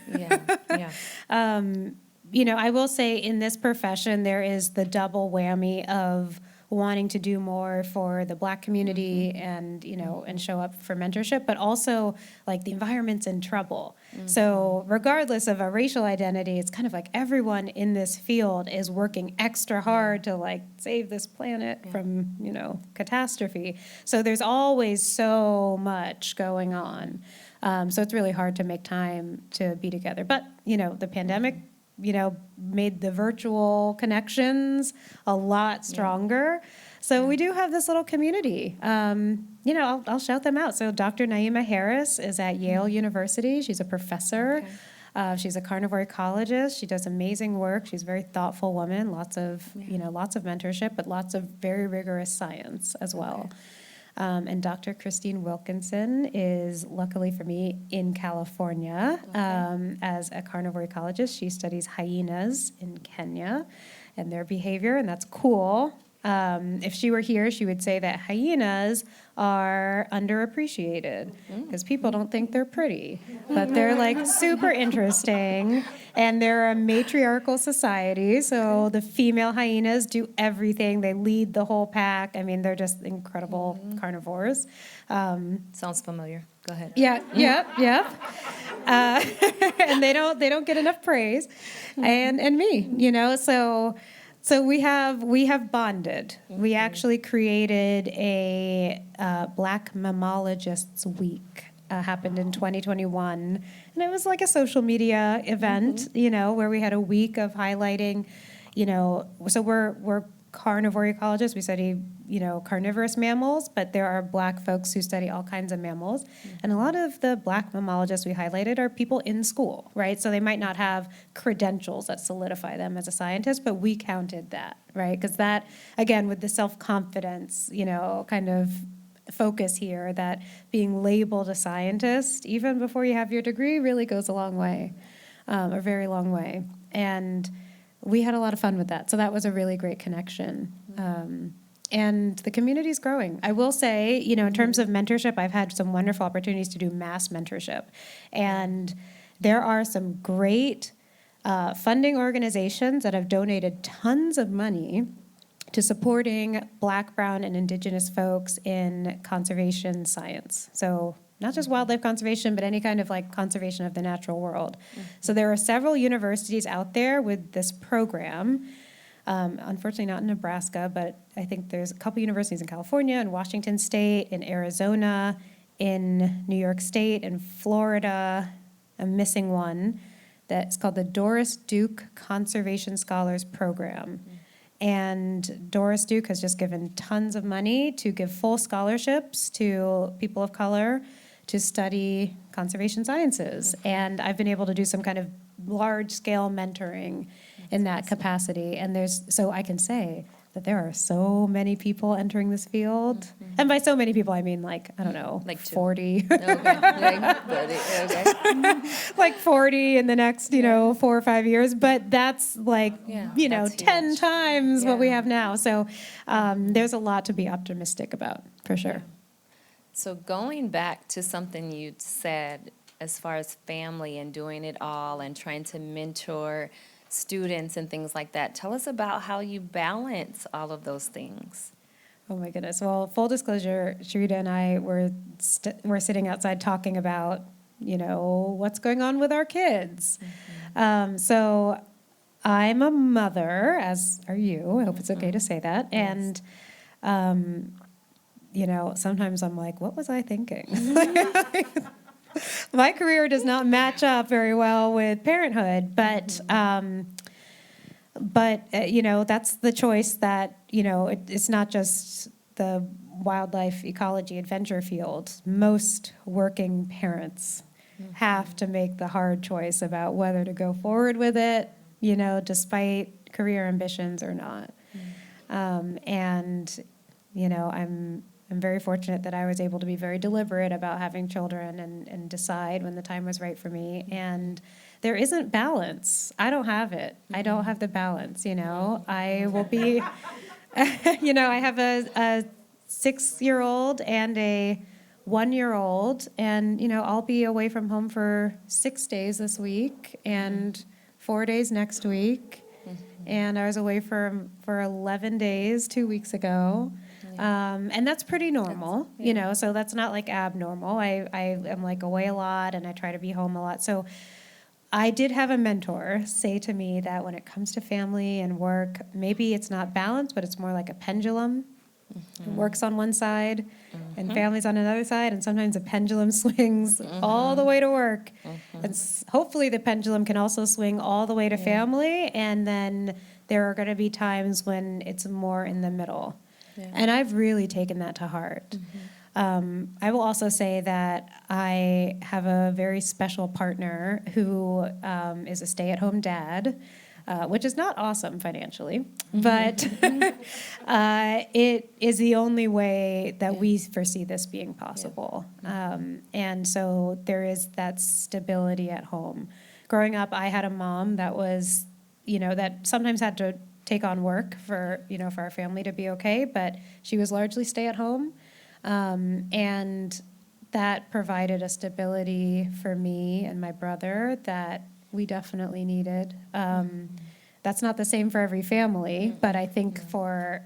Yeah. I will say in this profession, there is the double whammy of wanting to do more for the Black community and, and show up for mentorship, but also like the environment's in trouble. So regardless of a racial identity, it's kind of like everyone in this field is working extra hard to like save this planet from, catastrophe. So there's always so much going on. So it's really hard to make time to be together. But, the pandemic made the virtual connections a lot stronger. So we do have this little community. I'll shout them out. So Dr. Naima Harris is at Yale University. She's a professor. She's a carnivore ecologist. She does amazing work. She's a very thoughtful woman. Lots of mentorship, but lots of very rigorous science as well. And Dr. Christine Wilkinson is, luckily for me, in California as a carnivore ecologist. She studies hyenas in Kenya and their behavior, and that's cool. If she were here, she would say that hyenas are underappreciated because people don't think they're pretty, but they're like super interesting, and they're a matriarchal society. So the female hyenas do everything. They lead the whole pack. They're just incredible carnivores. Sounds familiar. Go ahead. Yeah. And they don't get enough praise, and me, So we have bonded. We actually created a Black Mammalogists Week. Happened in 2021, and it was like a social media event, where we had a week of highlighting, so we're carnivore ecologists. We study, carnivorous mammals, but there are Black folks who study all kinds of mammals. And a lot of the Black mammalogists we highlighted are people in school, right? So they might not have credentials that solidify them as a scientist, but we counted that, right? Because that, again, with the self-confidence, kind of focus here, that being labeled a scientist, even before you have your degree, really goes a long way, a very long way. And we had a lot of fun with that. So that was a really great connection. And the community is growing. I will say, in terms of mentorship, I've had some wonderful opportunities to do mass mentorship. And there are some great funding organizations that have donated tons of money to supporting Black, Brown, and Indigenous folks in conservation science. So not just wildlife conservation, but any kind of conservation of the natural world. So there are several universities out there with this program. Unfortunately not in Nebraska, but I think there's a couple universities in California, in Washington State, in Arizona, in New York State, in Florida. I'm missing one that's called the Doris Duke Conservation Scholars Program. And Doris Duke has just given tons of money to give full scholarships to people of color to study conservation sciences. And I've been able to do some kind of large-scale mentoring in that capacity. And so I can say that there are so many people entering this field. And by so many people, I mean like 40. Like 40 in the next, 4 or 5 years. But that's that's 10 times what we have now. So there's a lot to be optimistic about, for sure. So going back to something you said as far as family and doing it all and trying to mentor students and things like that, tell us about how you balance all of those things. Oh my goodness. Well, full disclosure, Sheritta and I were sitting outside talking about, what's going on with our kids. So I'm a mother, as are you. I hope it's okay to say that. Yes. And, sometimes I'm like, what was I thinking? My career does not match up very well with parenthood, but that's the choice that, it's not just the wildlife ecology adventure field. Most working parents have to make the hard choice about whether to go forward with it, despite career ambitions or not. I'm very fortunate that I was able to be very deliberate about having children and decide when the time was right for me. And there isn't balance. I don't have it. I don't have the balance, I will be, I have a 6-year-old and a 1-year-old, and, I'll be away from home for 6 days this week and 4 days next week. And I was away for 11 days 2 weeks ago. And that's pretty normal, so that's not abnormal. I am away a lot and I try to be home a lot. So I did have a mentor say to me that when it comes to family and work, maybe it's not balanced, but it's more like a pendulum. Work's on one side and family's on another side, and sometimes the pendulum swings all the way to work. And hopefully the pendulum can also swing all the way to family, and then there are going to be times when it's more in the middle. And I've really taken that to heart. I will also say that I have a very special partner who is a stay-at-home dad, which is not awesome financially, but it is the only way that we foresee this being possible. And so there is that stability at home. Growing up, I had a mom that was, that sometimes had to take on work for our family to be okay, but she was largely stay at home. And that provided a stability for me and my brother that we definitely needed. That's not the same for every family, but I think for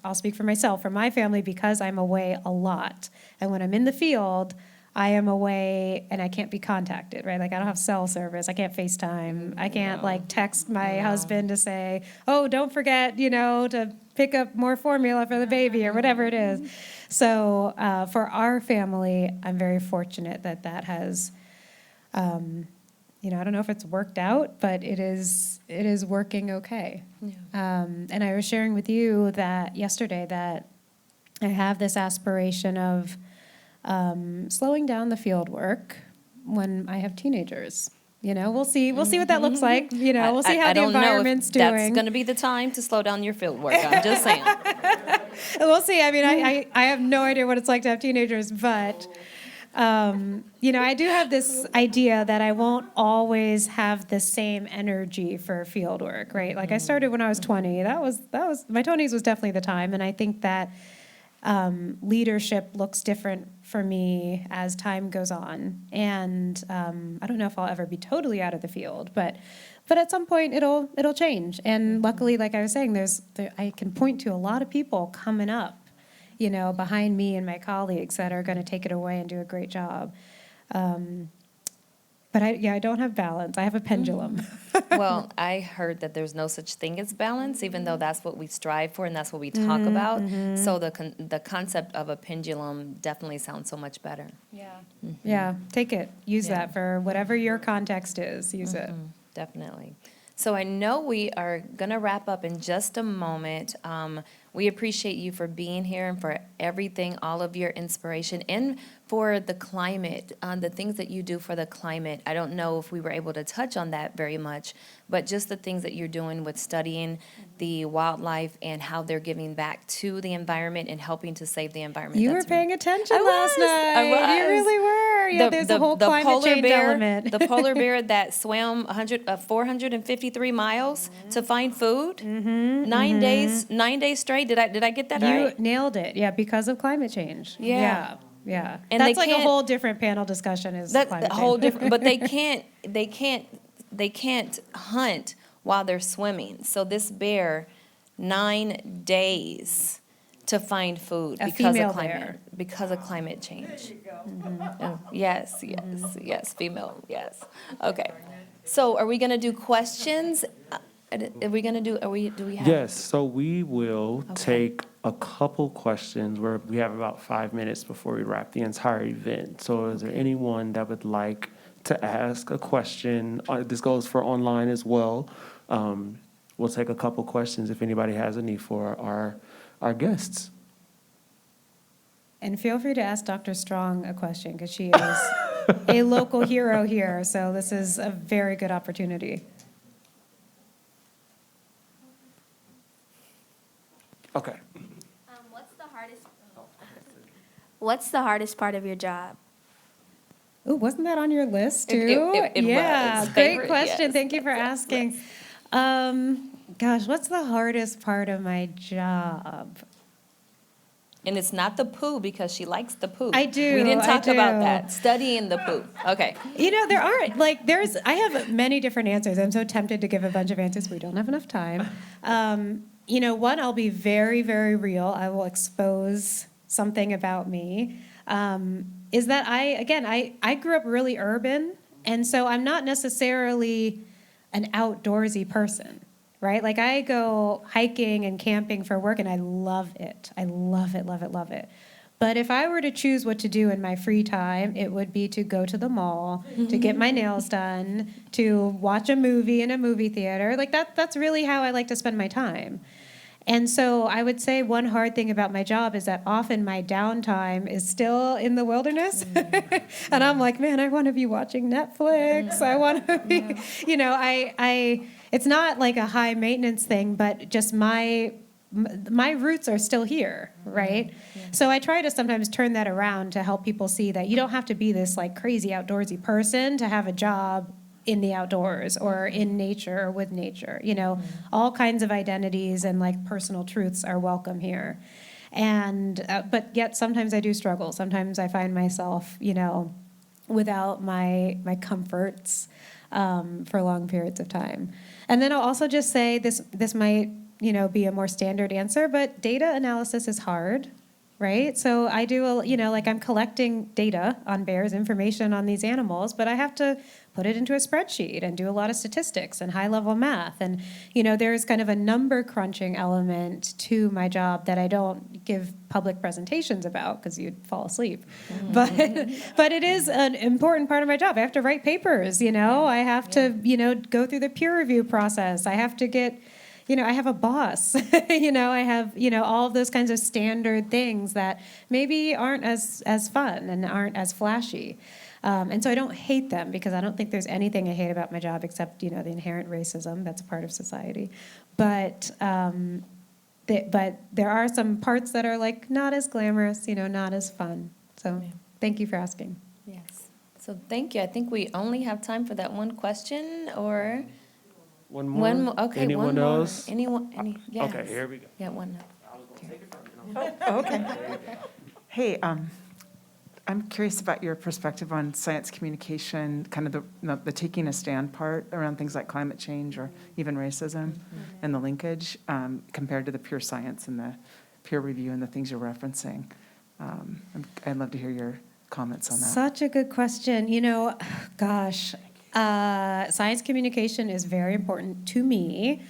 I'll speak for myself, for my family, because I'm away a lot. And when I'm in the field, I am away and I can't be contacted, right? I don't have cell service. I can't FaceTime. I can't text my husband to say, oh, don't forget, to pick up more formula for the baby or whatever it is. So for our family, I'm very fortunate that has, I don't know if it's worked out, but it is working okay. And I was sharing with you that yesterday that I have this aspiration of slowing down the field work when I have teenagers. We'll see what that looks like. We'll see how I the don't know if environment's that's doing. going to be the time to slow down your field work. I'm just saying. We'll see. I mean, I have no idea what it's like to have teenagers, but I do have this idea that I won't always have the same energy for field work, right? Like I started when I was 20. That was my 20s was definitely the time, and I think that leadership looks different for me as time goes on. And I don't know if I'll ever be totally out of the field, but at some point it'll change. And luckily, like I was saying, I can point to a lot of people coming up, behind me and my colleagues that are going to take it away and do a great job. But I don't have balance. I have a pendulum. Well, I heard that there's no such thing as balance, even though that's what we strive for and that's what we talk about. So the concept of a pendulum definitely sounds so much better. Yeah, take it. Use Yeah. that for whatever your context is. Use it. Definitely. So I know we are going to wrap up in just a moment. We appreciate you for being here and for everything, all of your inspiration, and for the climate, the things that you do for the climate. I don't know if we were able to touch on that very much, but just the things that you're doing with studying the wildlife and how they're giving back to the environment and helping to save the environment. You were That's paying attention I last was. night. I was. You really were. Yeah, there's a whole climate change element. The polar bear that swam 453 miles to find food, 9 days straight. Did I get that You right? nailed it. Yeah, because of climate change. Yeah. Yeah. And that's they like a can't- whole different panel discussion is That's climate a whole change. different. But they can't hunt while they're swimming. So this bear, 9 days to find food A because female of climate bear. because of climate change. Oh, yes, female, yes. Okay. So are we gonna do questions? Are we gonna do? Do we have? Yes, so we will Okay. take a couple questions where we have about 5 minutes before we wrap the entire event. So is there anyone that would like to ask a question? This goes for online as well. We'll take a couple questions if anybody has any for our guests. And feel free to ask Dr. Strong a question because she is a local hero here. So this is a very good opportunity. Okay. What's the hardest part of your job? Oh, wasn't that on your list It- too? it Yeah, was. great Favorite, question. yes. Thank you for asking. Gosh, what's the hardest part of my job? And it's not the poo because she likes the poo. I do, We didn't I talk about do. that. Studying the poo. Okay. There are, I have many different answers. I'm so tempted to give a bunch of answers. We don't have enough time. One, I'll be very, very real. I will expose something about me. Is that I grew up really urban, and so I'm not necessarily an outdoorsy person, right? Like I go hiking and camping for work, and I love it. I love it, love it, love it. But if I were to choose what to do in my free time, it would be to go to the mall, to get my nails done, to watch a movie in a movie theater. Like that's really how I like to spend my time. And so I would say one hard thing about my job is that often my downtime is still in the wilderness. And I'm like, man, I want to be watching Netflix. I want to be, it's not like a high maintenance thing, but just my roots are still here, right? So I try to sometimes turn that around to help people see that you don't have to be this like crazy outdoorsy person to have a job in the outdoors or in nature or with nature. All kinds of identities and like personal truths are welcome here. And but yet sometimes I do struggle. Sometimes I find myself, without my comforts for long periods of time. And then I'll also just say this might be a more standard answer, but data analysis is hard, right? So I do, I'm collecting data on bears, information on these animals, but I have to put it into a spreadsheet and do a lot of statistics and high-level math. And, there's kind of a number crunching element to my job that I don't give public presentations about because you'd fall asleep. But it is an important part of my job. I have to write papers, I have to, go through the peer review process. I have to get, I have a boss, I have, all of those kinds of standard things that maybe aren't as fun and aren't as flashy. And so I don't hate them because I don't think there's anything I hate about my job except, the inherent racism that's a part of society. But there are some parts that are like not as glamorous, not as fun. So thank you for asking. Yes. So thank you. I think we only have time for that one question or One more? one more. Okay, Anyone one more. else? Anyone? Yes. Okay, here we go. Yeah, one. Okay. Hey, I'm curious about your perspective on science communication, kind of the taking a stand part around things like climate change or even racism and the linkage compared to the pure science and the peer review and the things you're referencing. I'd love to hear your comments on that. Such a good question. Science communication is very important to me.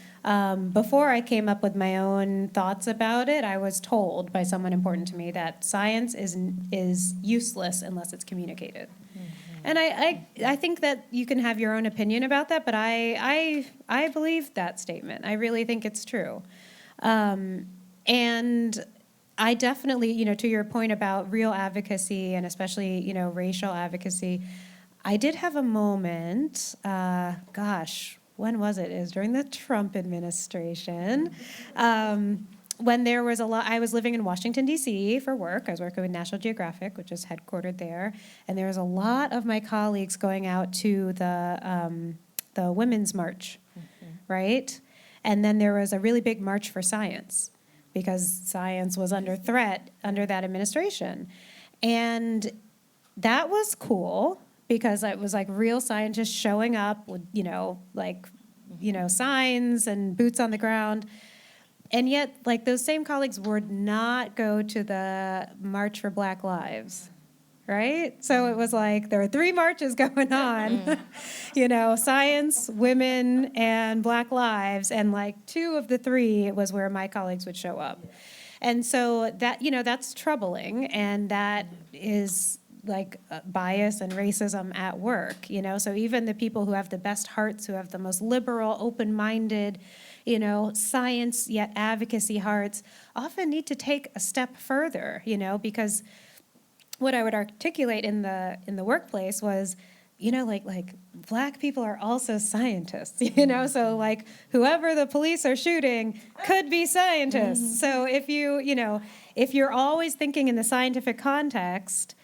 Before I came up with my own thoughts about it, I was told by someone important to me that science is useless unless it's communicated. And I think that you can have your own opinion about that, but I believe that statement. I really think it's true. And I definitely, to your point about real advocacy and especially, racial advocacy, I did have a moment, when was it? It was during the Trump administration, when there was a lot. I was living in Washington, D.C. for work. I was working with National Geographic, which is headquartered there, and there was a lot of my colleagues going out to the Women's March, right? And then there was a really big march for science, because science was under threat under that administration. And that was cool, because it was like real scientists showing up with, signs and boots on the ground. And yet, those same colleagues would not go to the March for Black Lives, right? So it was like there were 3 marches going on, science, women, and Black lives. And 2 of the 3 was where my colleagues would show up. And so that, that's troubling. And that is bias and racism at work, so even the people who have the best hearts, who have the most liberal, open-minded, science yet advocacy hearts, often need to take a step further, because what I would articulate in the workplace was, Black people are also scientists, so whoever the police are shooting could be scientists. So if if you're always thinking in the scientific context,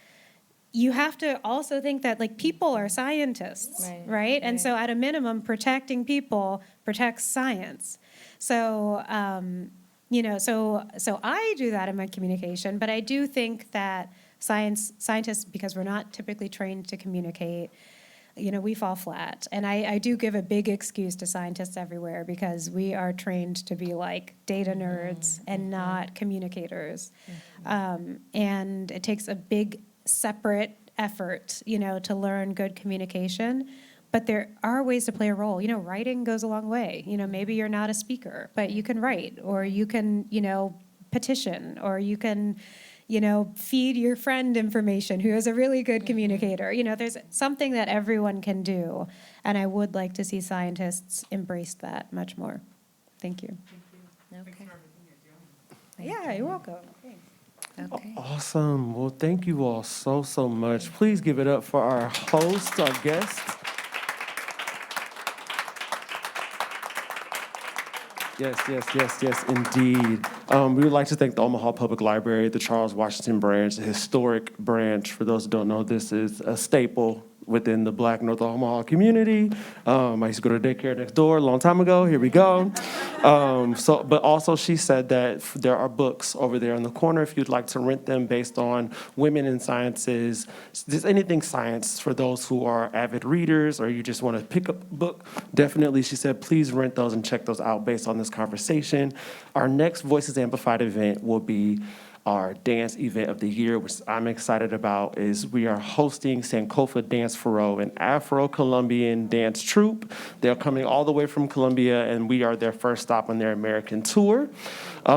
you have to also think that people are scientists, right? And so at a minimum, protecting people protects science. So, so I do that in my communication, but I do think that scientists, because we're not typically trained to communicate, we fall flat. And I do give a big excuse to scientists everywhere, because we are trained to be data nerds and not communicators. And it takes a big separate effort, to learn good communication. But there are ways to play a role. Writing goes a long way. Maybe you're not a speaker, but you can write, or you can, petition, or you can, feed your friend information who is a really good communicator. There's something that everyone can do. And I would like to see scientists embrace that much more. Thank you. Okay. Yeah, you're welcome. Okay. Awesome. Well, thank you all so much. Please give it up for our host, our guest. Yes, indeed. We would like to thank the Omaha Public Library, the Charles Washington branch, the historic branch. For those who don't know, this is a staple within the Black North Omaha community. I used to go to daycare next door a long time ago. Here we go. But also she said that there are books over there in the corner if you'd like to rent them based on women in sciences. Just anything science for those who are avid readers, or you just want to pick up a book. Definitely, she said, please rent those and check those out based on this conversation. Our next Voices Amplified event will be our dance event of the year, which I'm excited about, is we are hosting Sankofa Dance Furrow, an Afro-Colombian dance troupe. They're coming all the way from Colombia, and we are their first stop on their American tour.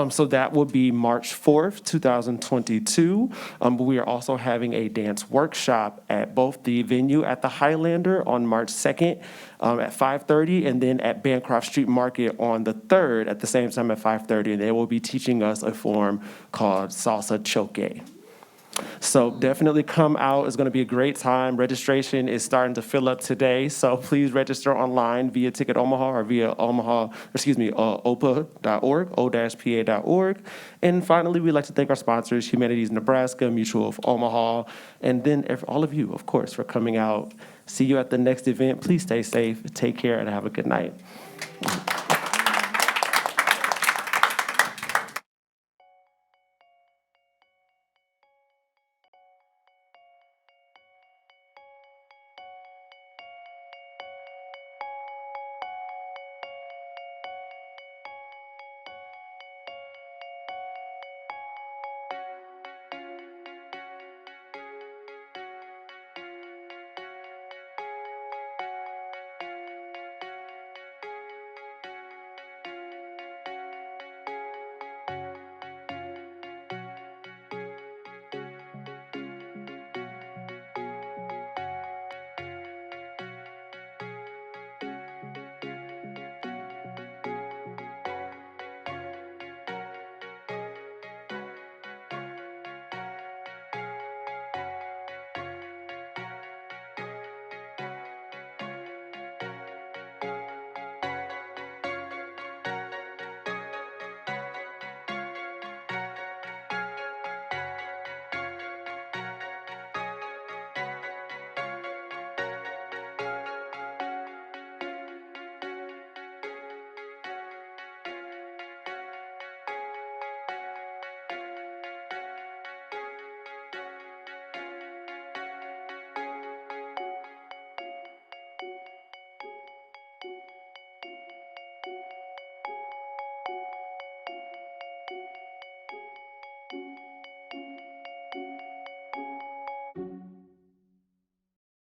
So that will be March 4th, 2022. But we are also having a dance workshop at both the venue at the Highlander on March 2nd at 5:30, and then at Bancroft Street Market on the 3rd at the same time at 5:30. And they will be teaching us a form called salsa choque. So definitely come out. It's going to be a great time. Registration is starting to fill up today, so please register online via Ticket Omaha or via OPA.org, o-pa.org. And finally, we'd like to thank our sponsors, Humanities Nebraska, Mutual of Omaha, and then all of you, of course, for coming out. See you at the next event. Please stay safe, take care, and have a good night.